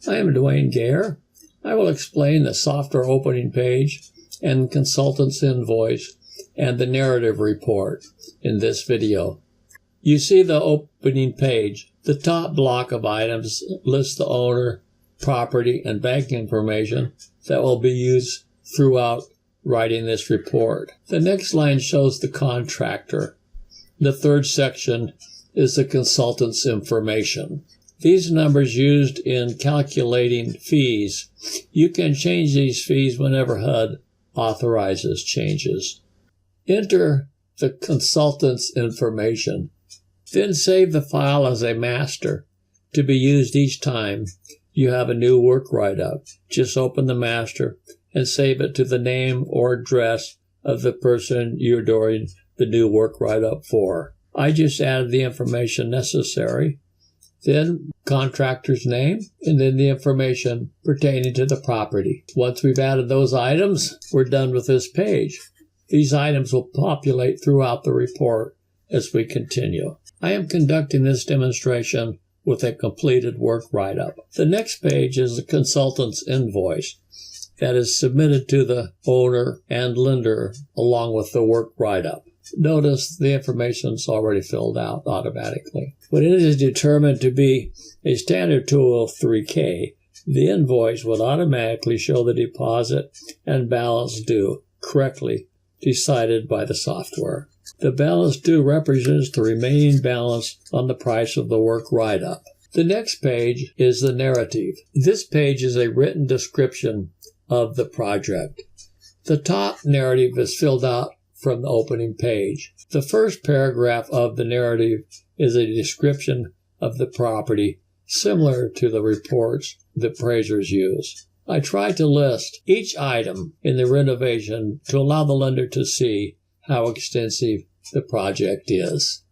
I am Dwayne Gayer. I will explain the software opening page and consultant's invoice and the narrative report in this video. You see the opening page. The top block of items lists the owner, property, and bank information that will be used throughout writing this report. The next line shows the contractor. The third section is the consultant's information. These numbers used in calculating fees. You can change these fees whenever HUD authorizes changes. Enter the consultant's information. Then save the file as a master to be used each time you have a new work write-up. Just open the master and save it to the name or address of the person you're doing the new work write-up for. I just added the information necessary, then contractor's name, and then the information pertaining to the property. Once we've added those items, we're done with this page. These items will populate throughout the report as we continue. I am conducting this demonstration with a completed work write-up. The next page is the consultant's invoice that is submitted to the owner and lender along with the work write-up. Notice the information is already filled out automatically. When it is determined to be a standard 203K, the invoice would automatically show the deposit and balance due correctly decided by the software. The balance due represents the remaining balance on the price of the work write-up. The next page is the narrative. This page is a written description of the project. The top narrative is filled out from the opening page. The first paragraph of the narrative is a description of the property, similar to the reports the appraisers use. I try to list each item in the renovation to allow the lender to see how extensive the project is.